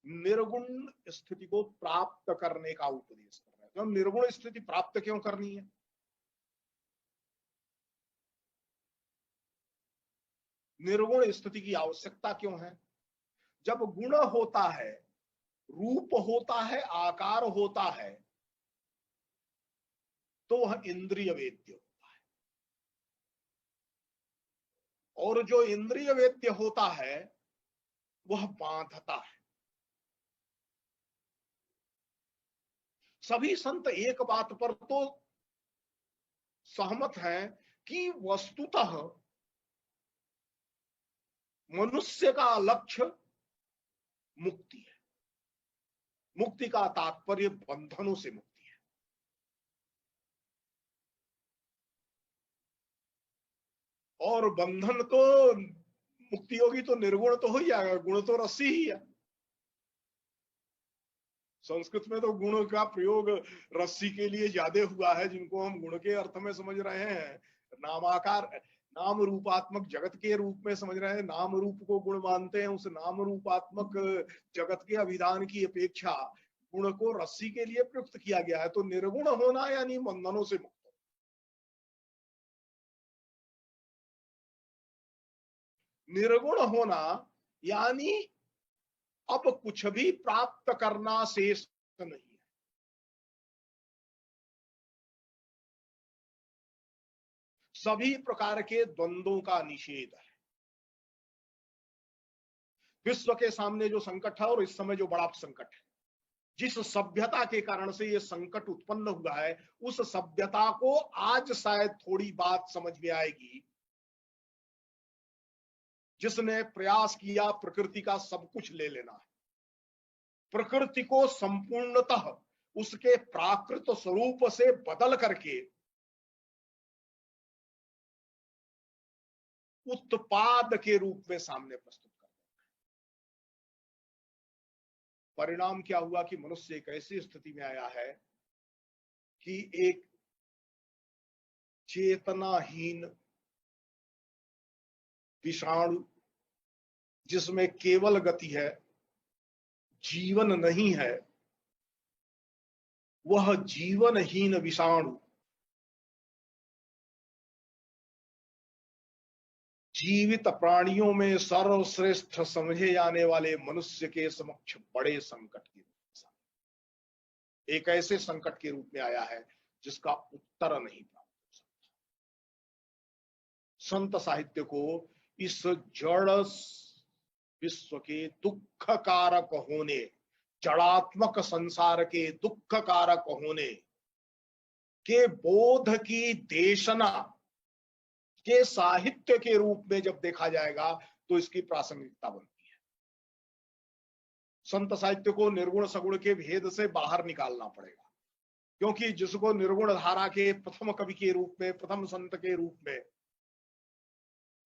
निर्गुण स्थिति को प्राप्त करने का उपदेश कर रहे हैं। तो निर्गुण स्थिति प्राप्त क्यों करनी है? निर्गुण स्थिति की आवश्यकता क्यों है? जब गुण होता है, रूप होता है, आकार होता है, तो वह इंद्रिय वेद्य होता है। और जो इंद्रिय वेद्य होता है वह बांधता है। सभी संत एक बात पर तो सहमत हैं कि वस्तुतः मनुष्य का लक्ष्य मुक्ति है। मुक्ति का तात्पर्य बंधनों से मुक्ति है। और बंधन तो मुक्ति होगी तो निर्गुण तो हो ही जाएगा, गुण तो रस्सी ही है। संस्कृत में तो गुण का प्रयोग रस्सी के लिए ज्यादा हुआ है, जिनको हम गुण के अर्थ में समझ रहे हैं, नामाकार नाम रूपात्मक जगत के रूप में समझ रहे हैं, नाम रूप को गुण मानते हैं। उस नाम रूपात्मक जगत के अभिधान की अपेक्षा गुण को रस्सी के लिए प्रयुक्त किया गया है। तो निर्गुण होना यानी बंधनों से मुक्त। निर्गुण होना यानी अब कुछ भी प्राप्त करना शेष नहीं है। सभी प्रकार के द्वंद्वों का निषेध है। विश्व के सामने जो संकट है और इस समय जो बड़ा संकट है, जिस सभ्यता के कारण से ये संकट उत्पन्न हुआ है, उस सभ्यता को आज शायद थोड़ी बात समझ में आएगी। जिसने प्रयास किया प्रकृति का सब कुछ ले लेना है, प्रकृति को संपूर्णतः उसके प्राकृत स्वरूप से बदल करके उत्पाद के रूप में सामने प्रस्तुत कर देना है। परिणाम क्या हुआ कि मनुष्य एक ऐसी स्थिति में आया है कि एक चेतनाहीन विषाणु, जिसमें केवल गति है, जीवन नहीं है, वह जीवनहीन विषाणु जीवित प्राणियों में सर्वश्रेष्ठ समझे जाने वाले मनुष्य के समक्ष बड़े संकट के रूप में, एक ऐसे संकट के रूप में आया है जिसका उत्तर नहीं प्राप्त हो सकता। संत साहित्य को इस जड़ विश्व के दुख कारक होने, जड़ात्मक संसार के दुख कारक होने के बोध की देशना के साहित्य के रूप में जब देखा जाएगा तो इसकी प्रासंगिकता बनती है। संत साहित्य को निर्गुण सगुण के भेद से बाहर निकालना पड़ेगा, क्योंकि जिसको निर्गुण धारा के प्रथम कवि के रूप में, प्रथम संत के रूप में,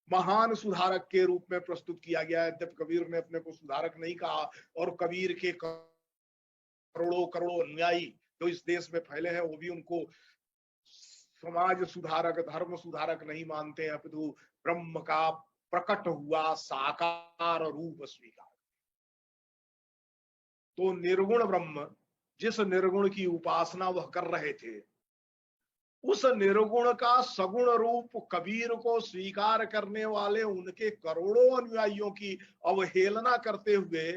महान सुधारक के रूप में प्रस्तुत किया गया है। जब कबीर ने अपने को सुधारक नहीं कहा, और कबीर के करोड़ों करोड़ों अनुयायी जो इस देश में फैले हैं वो भी उनको समाज सुधारक, धर्म सुधारक नहीं मानते हैं, अपितु ब्रह्म का प्रकट हुआ साकार रूप स्वीकार। तो निर्गुण ब्रह्म, जिस निर्गुण की उपासना वह कर रहे थे, उस निर्गुण का सगुण रूप कबीर को स्वीकार करने वाले उनके करोड़ों अनुयायियों की अवहेलना करते हुए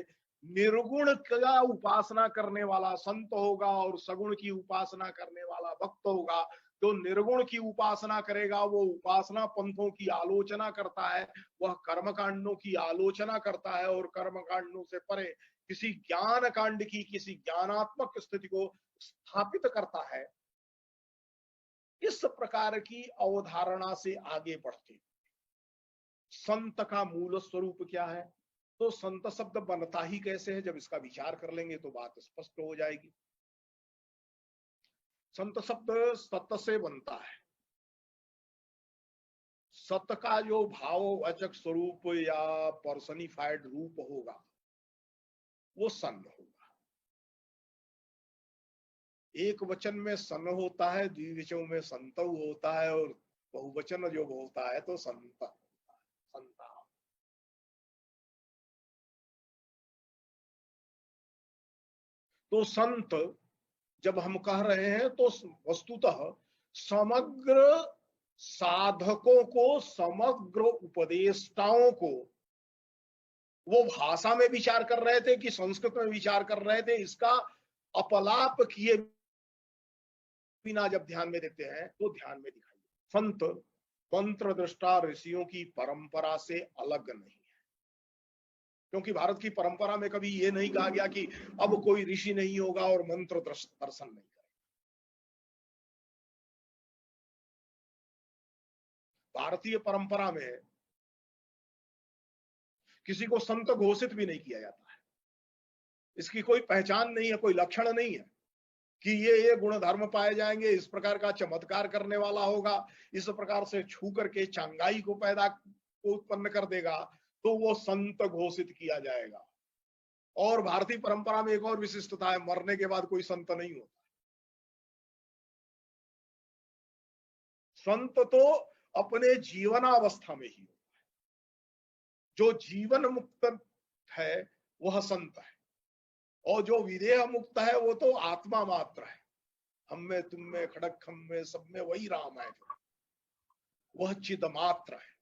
निर्गुण का उपासना करने वाला संत होगा और सगुण की उपासना करने वाला भक्त होगा। जो निर्गुण की उपासना करेगा वो उपासना पंथों की आलोचना करता है, वह कर्मकांडों की आलोचना करता है, और कर्मकांडों से परे किसी ज्ञान कांड की, किसी ज्ञानात्मक स्थिति को स्थापित करता है। इस प्रकार की अवधारणा से आगे बढ़ते संत का मूल स्वरूप क्या है, तो संत शब्द बनता ही कैसे है, जब इसका विचार कर लेंगे तो बात स्पष्ट हो जाएगी। संत शब्द सत से बनता है। सत का जो भाववाचक स्वरूप या पर्सनिफाइड रूप होगा वो सन होगा। एक वचन में सन होता है, द्विवचन में संतव होता है, और बहुवचन जो होता है तो संत होता है, संता। तो संत जब हम कह रहे हैं तो वस्तुतः समग्र साधकों को, समग्र उपदेष्टाओं को, वो भाषा में विचार कर रहे थे कि संस्कृत में विचार कर रहे थे, इसका अपलाप किए बिना जब ध्यान में देते हैं तो ध्यान में दिखाई संत मंत्र दृष्टा ऋषियों की परंपरा से अलग नहीं है। क्योंकि भारत की परंपरा में कभी ये नहीं कहा गया कि अब कोई ऋषि नहीं होगा और मंत्र दर्शन नहीं करेगा। भारतीय परंपरा में किसी को संत घोषित भी नहीं किया जाता है। इसकी कोई पहचान नहीं है, कोई लक्षण नहीं है कि ये गुण धर्म पाए जाएंगे, इस प्रकार का चमत्कार करने वाला होगा, इस प्रकार से छू करके चांगाई को उत्पन्न कर देगा तो वो संत घोषित किया जाएगा। और भारतीय परंपरा में एक और विशिष्टता है, मरने के बाद कोई संत नहीं होता। संत तो अपने जीवनावस्था में ही होता है। जो जीवन मुक्त है वह संत है, और जो विदेह मुक्त है वो तो आत्मा मात्र है। हम में, तुम में, खड़क खम में, सब में वही राम है, वह चिद मात्र है।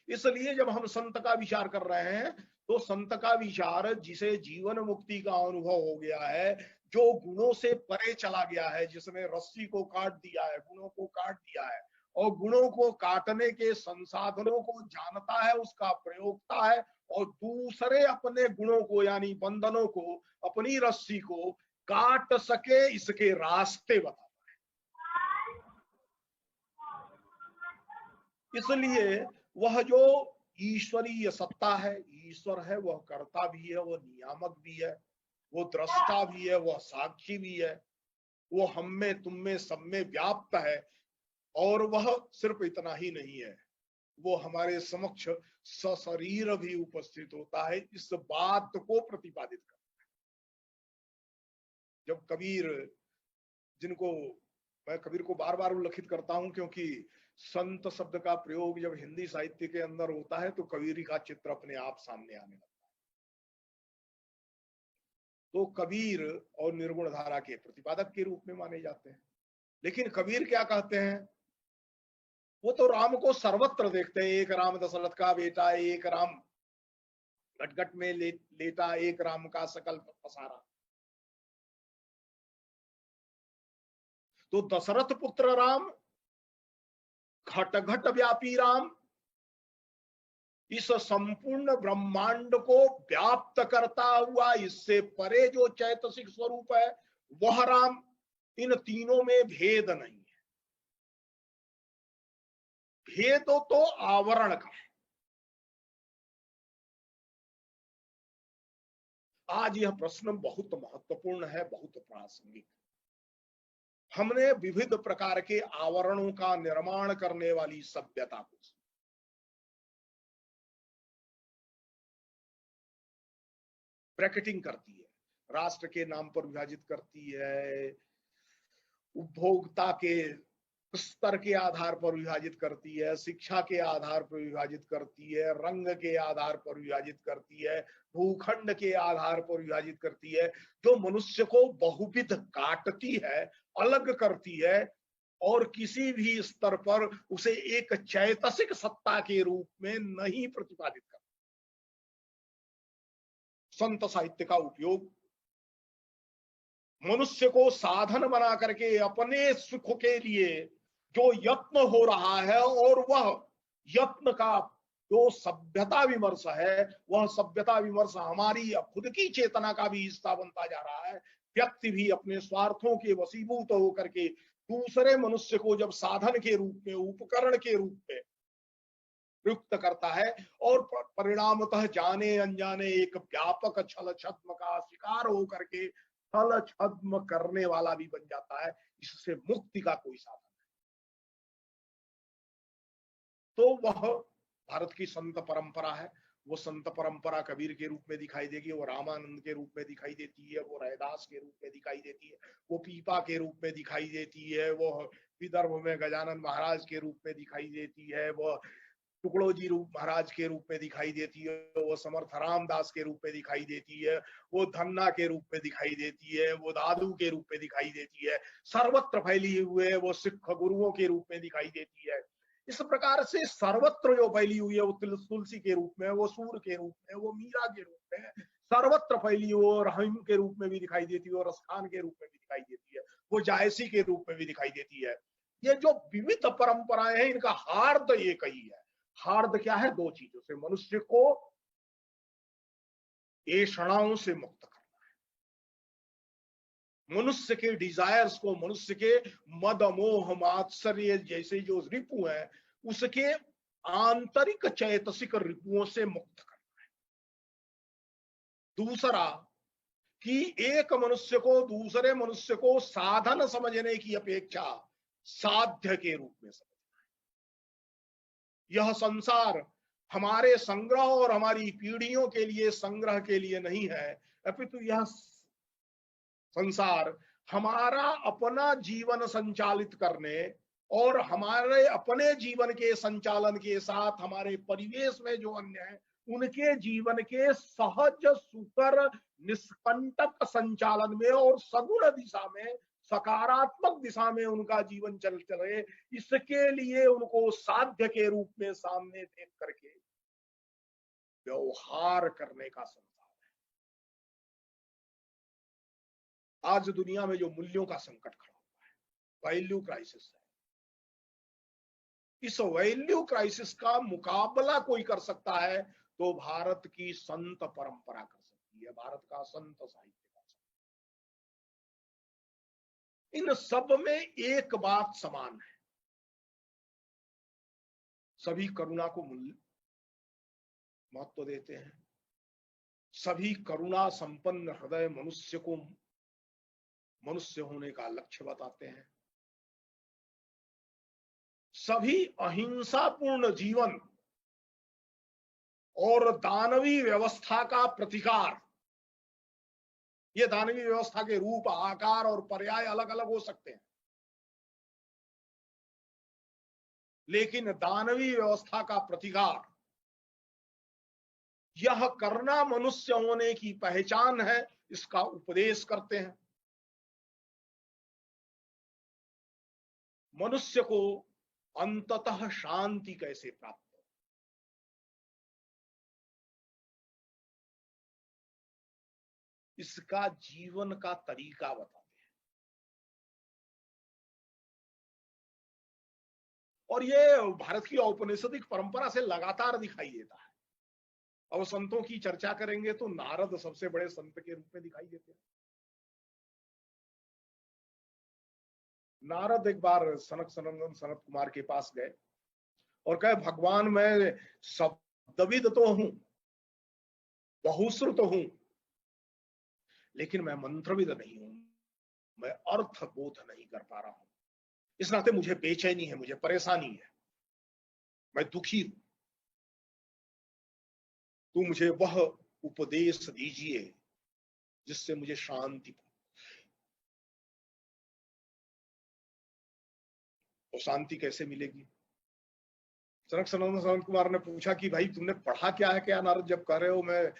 इसलिए जब हम संत का विचार कर रहे हैं तो संत का विचार जिसे जीवन मुक्ति का अनुभव हो गया है, जो गुणों से परे चला गया है, जिसने रस्सी को काट दिया है, गुणों को काट दिया है और गुणों को काटने के संसाधनों को जानता है, उसका प्रयोगता है, और दूसरे अपने गुणों को यानी बंधनों को, अपनी रस्सी को काट सके इसके रास्ते बताता है। इसलिए वह जो ईश्वरीय सत्ता है, ईश्वर है, वह कर्ता भी है, वह नियामक भी है, वो दृष्टा भी है, वह साक्षी भी है, वो हम में, तुम में, सब में व्याप्त है। और वह सिर्फ इतना ही नहीं है, वो हमारे समक्ष सशरीर भी उपस्थित होता है, इस बात को प्रतिपादित करता है। जब कबीर, जिनको मैं कबीर को बार बार उल्लेखित करता हूं क्योंकि संत शब्द का प्रयोग जब हिंदी साहित्य के अंदर होता है तो कबीर का चित्र अपने आप सामने आने लगता है। तो कबीर और निर्गुण धारा के प्रतिपादक के रूप में माने जाते हैं। लेकिन कबीर क्या कहते हैं, वो तो राम को सर्वत्र देखते हैं। एक राम दशरथ का बेटा, एक राम घटघट में लेटा, एक राम का सकल पसारा। तो दशरथ पुत्र राम, घट घट व्यापी राम, इस संपूर्ण ब्रह्मांड को व्याप्त करता हुआ, इससे परे जो चैतसिक स्वरूप है वह राम। इन तीनों में भेद नहीं है। भेद तो आवरण का है। आज यह प्रश्न बहुत महत्वपूर्ण है, बहुत प्रासंगिक। हमने विविध प्रकार के आवरणों का निर्माण करने वाली सभ्यता को ब्रैकेटिंग करती है, राष्ट्र के नाम पर विभाजित करती है, उपभोक्ता के स्तर के आधार पर विभाजित करती है, शिक्षा के आधार पर विभाजित करती है, रंग के आधार पर विभाजित करती है, भूखंड के आधार पर विभाजित करती है, जो मनुष्य को बहुविध काटती है, अलग करती है, और किसी भी स्तर पर उसे एक चैतसिक सत्ता के रूप में नहीं प्रतिपादित करती। संत साहित्य का उपयोग मनुष्य को साधन बना करके अपने सुख के लिए जो यत्न हो रहा है, और वह यत्न का जो सभ्यता विमर्श है, वह सभ्यता विमर्श हमारी खुद की चेतना का भी हिस्सा बनता जा रहा है। व्यक्ति भी अपने स्वार्थों के वशीभूत होकर के दूसरे मनुष्य को जब साधन के रूप में, उपकरण के रूप में प्रयुक्त करता है, और परिणामतः जाने अनजाने एक व्यापक छल छद्म का शिकार होकर के छल छद्म करने वाला भी बन जाता है। इससे मुक्ति का कोई साधन नहीं। तो वह भारत की संत परंपरा है। वो संत परंपरा कबीर के रूप में दिखाई देगी, वो रामानंद के रूप में दिखाई देती है, वो रैदास के रूप में दिखाई देती है, वो पीपा के रूप में दिखाई देती है, वो विदर्भ में गजानन महाराज के रूप में दिखाई देती है, वो टुकड़ोजी रूप महाराज के रूप में दिखाई देती है, वो समर्थ रामदास के रूप में दिखाई देती है, वो धन्ना के रूप में दिखाई देती है, वो दादू के रूप में दिखाई देती है, सर्वत्र फैली हुई है वो सिख गुरुओं के रूप में दिखाई देती है। इस प्रकार से सर्वत्र जो फैली हुई है, वो तुलसी के रूप में, वो सूर के रूप में, वो मीरा के रूप में, सर्वत्र फैली हुई और रहीम के रूप में भी दिखाई देती है और रसखान के रूप में भी दिखाई देती है, वो जायसी के रूप में भी दिखाई देती है। ये जो विविध परंपराएं हैं, इनका हार्द एक ही है। हार्द क्या है? दो चीजों से, मनुष्य को ऐषणाओं से मुक्त करना है, मनुष्य के डिजायर्स को, मनुष्य के मद मोह मात्सर्य जैसे जो रिपु है, उसके आंतरिक चैतसिक रिपुओं से मुक्त करना है। दूसरा कि एक मनुष्य को दूसरे मनुष्य को साधन समझने की अपेक्षा साध्य के रूप में समझना है। यह संसार हमारे संग्रह और हमारी पीढ़ियों के लिए संग्रह के लिए नहीं है, अपितु यह संसार हमारा अपना जीवन संचालित करने और हमारे अपने जीवन के संचालन के साथ हमारे परिवेश में जो अन्य है उनके जीवन के सहज सुकर निष्कंटक संचालन में और सगुण दिशा में, सकारात्मक दिशा में उनका जीवन चल चले, इसके लिए उनको साध्य के रूप में सामने देख करके व्यवहार करने का संसार है। आज दुनिया में जो मूल्यों का संकट खड़ा हुआ है, वैल्यू क्राइसिस है, इस वैल्यू क्राइसिस का मुकाबला कोई कर सकता है तो भारत की संत परंपरा कर सकती है, भारत का संत साहित्य कर सकता है। इन सब में एक बात समान है, सभी करुणा को महत्व देते हैं, सभी करुणा संपन्न हृदय मनुष्य को मनुष्य होने का लक्ष्य बताते हैं, सभी अहिंसापूर्ण जीवन और दानवी व्यवस्था का प्रतिकार। ये दानवी व्यवस्था के रूप, आकार और पर्याय अलग अलग हो सकते हैं, लेकिन दानवी व्यवस्था का प्रतिकार यह करना मनुष्य होने की पहचान है, इसका उपदेश करते हैं। मनुष्य को अंततः शांति कैसे प्राप्त हो, इसका जीवन का तरीका बताते हैं। और ये भारत की औपनिषदिक परंपरा से लगातार दिखाई देता है। अब संतों की चर्चा करेंगे तो नारद सबसे बड़े संत के रूप में दिखाई देते हैं। नारद एक बार सनक सनंदन सनत कुमार के पास गए और कहे, भगवान मैं शब्दविद तो हूं, बहुश्रुत हूं, लेकिन मैं मंत्रविद नहीं हूं, मैं अर्थ बोध नहीं कर पा रहा हूं, इस नाते मुझे बेचैनी है, मुझे परेशानी है, मैं दुखी हूं, तो मुझे वह उपदेश दीजिए जिससे मुझे शांति। और शांति कैसे मिलेगी? सनक सनंदन सनत कुमार ने पूछा कि भाई तुमने पढ़ा क्या है क्या नारद, जब कह रहे हो मैं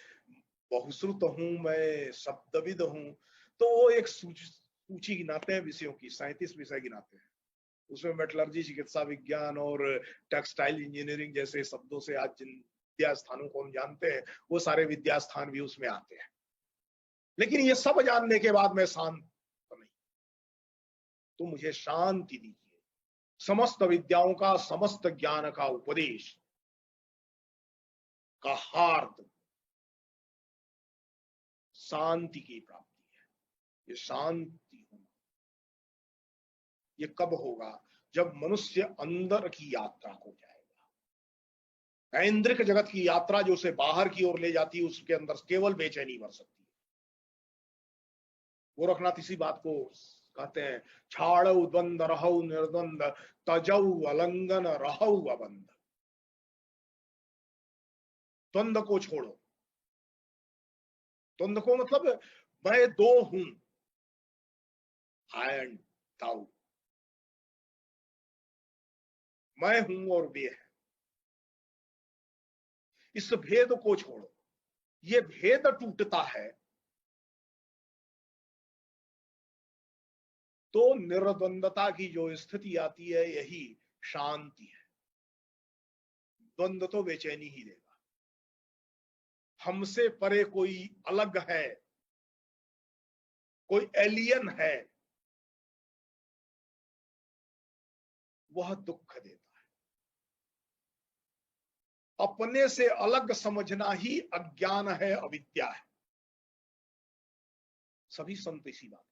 बहुश्रुत हूं, मैं शब्दविद हूं। तो वो एक सूची गिनाते हैं विषयों की, 37 विषय गिनाते हैं। उसमें मेटलर्जी, चिकित्सा विज्ञान और टेक्सटाइल इंजीनियरिंग जैसे शब्दों से आज जिन विद्या स्थानों को हम जानते हैं, वो सारे विद्या स्थान भी उसमें आते हैं। लेकिन ये सब जानने के बाद मैं शांत नहीं, तो मुझे शांति दीजिए। समस्त विद्याओं का, समस्त ज्ञान का उपदेश का हार्द शांति की प्राप्ति है। ये शांति होना, ये कब होगा? जब मनुष्य अंदर की यात्रा को जाएगा। ऐन्द्रिक जगत की यात्रा जो उसे बाहर की ओर ले जाती है, उसके अंदर केवल बेचैनी भर सकती है। गोरखनाथ इसी बात को कहते हैं, छाड़ऊ द्वंद रहऊ निर्द्वंद, तजऊ अलंगन रहऊ अबंध। द्वंद को छोड़ो, द्वंद को मतलब मैं दो हूं, आई एंड ताऊ, मैं हूं और वे है। इस भेद को छोड़ो, ये भेद टूटता है तो निर्द्वंदता की जो स्थिति आती है, यही शांति है। द्वंद्व तो बेचैनी ही देगा। हमसे परे कोई अलग है, कोई एलियन है, वह दुख देता है। अपने से अलग समझना ही अज्ञान है, अविद्या है। सभी संत इसी बात।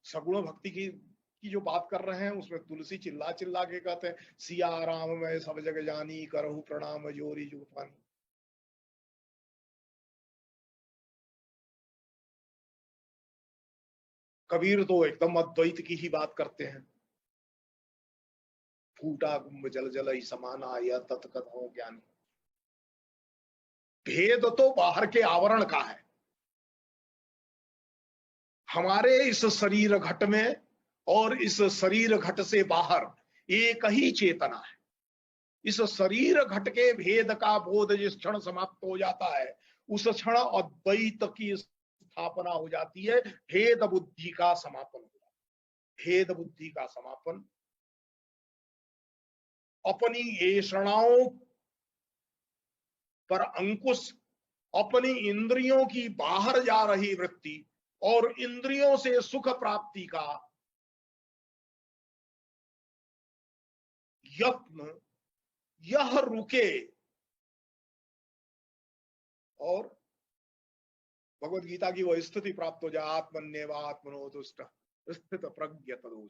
सगुण भक्ति की जो बात कर रहे हैं उसमें तुलसी चिल्ला चिल्ला के कहते हैं, सिया राम मैं सब जग जानी, करहु प्रणाम जोरी जुग पानी। कबीर तो एकदम अद्वैत की ही बात करते हैं। फूटा कुंभ जल जल ही समाना, यह तत्कथ हो ज्ञानी। भेद तो बाहर के आवरण का है। हमारे इस शरीर घट में और इस शरीर घट से बाहर एक ही चेतना है। इस शरीर घट के भेद का बोध जिस क्षण समाप्त हो जाता है, उस क्षण अद्वैत की स्थापना हो जाती है। भेद बुद्धि का समापन हो जाता है। भेद बुद्धि का समापन, अपनी ऐषणाओं पर अंकुश, अपनी इंद्रियों की बाहर जा रही वृत्ति और इंद्रियों से सुख प्राप्ति का यत्न, यह रुके और भगवत गीता की वह स्थिति प्राप्त हो जाए, आत्मन्येव आत्मनो तुष्ट स्थित प्रज्ञ तदो।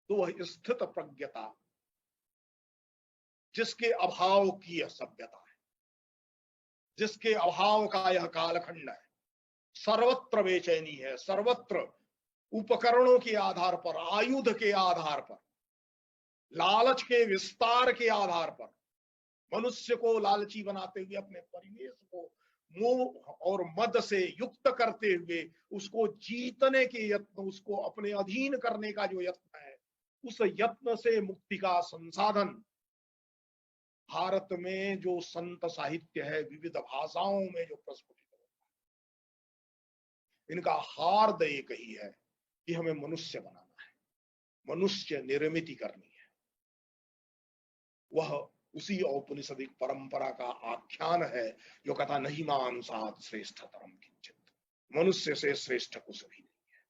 तो वह स्थित प्रज्ञता, जिसके अभाव की यह सभ्यता है, जिसके अभाव का यह कालखंड है, सर्वत्र बेचैनी है, सर्वत्र उपकरणों के आधार पर, आयुध के आधार पर, लालच के विस्तार के आधार पर, मनुष्य को लालची बनाते हुए, अपने परिवेश को मोह और मद से युक्त करते हुए, उसको जीतने के यत्न, उसको अपने अधीन करने का जो यत्न है, उस यत्न से मुक्ति का संसाधन भारत में जो संत साहित्य है, विविध भाषाओं में जो प्रस्फुटित होता है, इनका हार्द एक ही है कि हमें मनुष्य बनाना है, मनुष्य निर्मिति करनी है। वह उसी औपनिषदिक परंपरा का आख्यान है जो कहता नहीं मानुषात् श्रेष्ठतरम किंचित, मनुष्य से श्रेष्ठ कुछ भी नहीं है।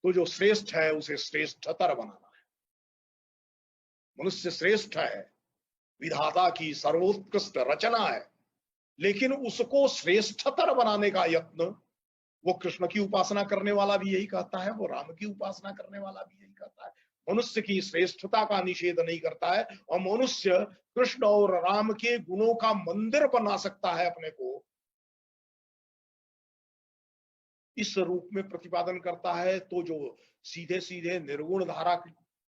तो जो श्रेष्ठ है उसे श्रेष्ठतर बनाना है। मनुष्य श्रेष्ठ है, विधाता की सर्वोत्कृष्ट रचना है, लेकिन उसको श्रेष्ठतर बनाने का यत्न वो कृष्ण की उपासना करने वाला भी यही कहता है, वो राम की उपासना करने वाला भी यही कहता है। मनुष्य की श्रेष्ठता का निषेध नहीं करता है, और मनुष्य कृष्ण और राम के गुणों का मंदिर बना सकता है अपने को, इस रूप में प्रतिपादन करता है। तो जो सीधे सीधे निर्गुण धारा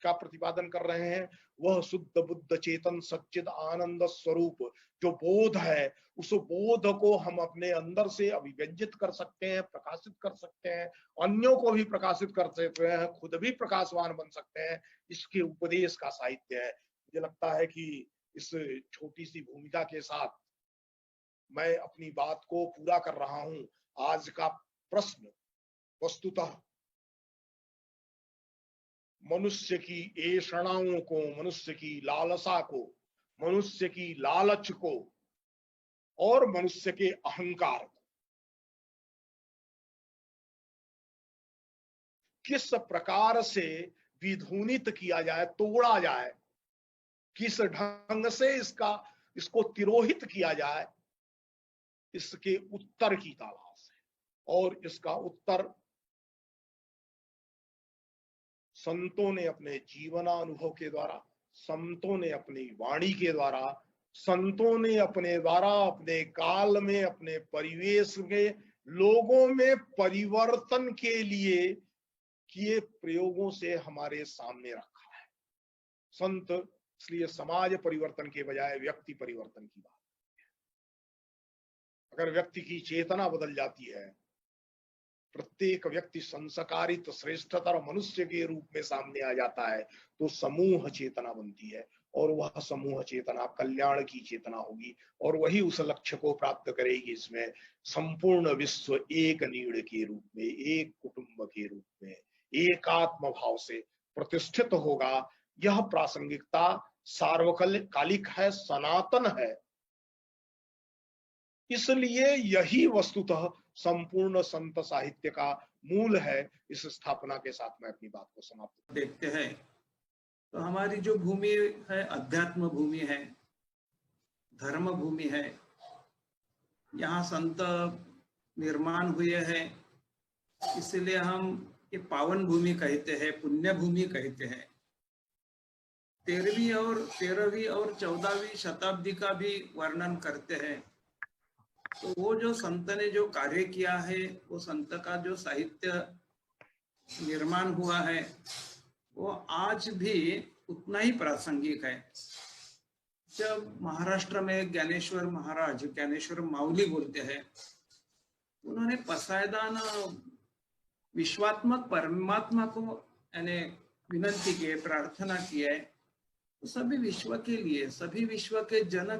का प्रतिपादन कर रहे हैं, वह शुद्ध बुद्ध चेतन सच्चिद आनंद स्वरूप जो बोध है, उस बोध को हम अपने अंदर से अभिव्यंजित कर सकते हैं, प्रकाशित कर सकते हैं, अन्यों को भी प्रकाशित कर सकते हैं, खुद भी प्रकाशवान बन सकते हैं। इसके उपदेश का साहित्य है। मुझे लगता है कि इस छोटी सी भूमिका के साथ मैं अपनी बात को पूरा कर रहा हूं। आज का प्रश्न वस्तुतः मनुष्य की ऐषणाओं को, मनुष्य की लालसा को, मनुष्य की लालच को और मनुष्य के अहंकार को किस प्रकार से विधूनित किया जाए, तोड़ा जाए, किस ढंग से इसको तिरोहित किया जाए, इसके उत्तर की तलाश है। और इसका उत्तर संतों ने अपने जीवनानुभव के द्वारा, संतों ने अपनी वाणी के द्वारा, संतों ने अपने द्वारा, अपने काल में, अपने परिवेश में लोगों में परिवर्तन के लिए किए प्रयोगों से हमारे सामने रखा है। संत इसलिए समाज परिवर्तन के बजाय व्यक्ति परिवर्तन की बात है। अगर व्यक्ति की चेतना बदल जाती है प्रत्येक व्यक्ति संस्कारित श्रेष्ठतर मनुष्य के रूप में सामने आ जाता है, तो समूह चेतना बनती है, और वह समूह चेतना कल्याण की चेतना होगी, और वही उस लक्ष्य को प्राप्त करेगी। इसमें संपूर्ण विश्व एक नीड़ के रूप में, एक कुटुंब के रूप में, एकात्म भाव से प्रतिष्ठित होगा। यह प्रासंगिकता सार्वकालिक है, सनातन है। इसलिए यही वस्तुतः संपूर्ण संत साहित्य का मूल है। इस स्थापना के साथ मैं अपनी बात को समाप्त देखते हैं तो हमारी जो भूमि है अध्यात्म भूमि है, धर्म भूमि है। यहाँ संत निर्माण हुए हैं, इसलिए हम ये पावन भूमि कहते हैं, पुण्य भूमि कहते हैं। 13वीं और 14वीं शताब्दी का भी वर्णन करते हैं। तो वो जो संत ने जो कार्य किया है, वो संत का जो साहित्य निर्माण हुआ है, वो आज भी उतना ही प्रासंगिक है। जब महाराष्ट्र में ज्ञानेश्वर महाराज, ज्ञानेश्वर माऊली बोलते हैं, उन्होंने पसायदान विश्वात्मक परमात्मा को यानी विनंती की, प्रार्थना की है, तो सभी विश्व के लिए, सभी विश्व के जन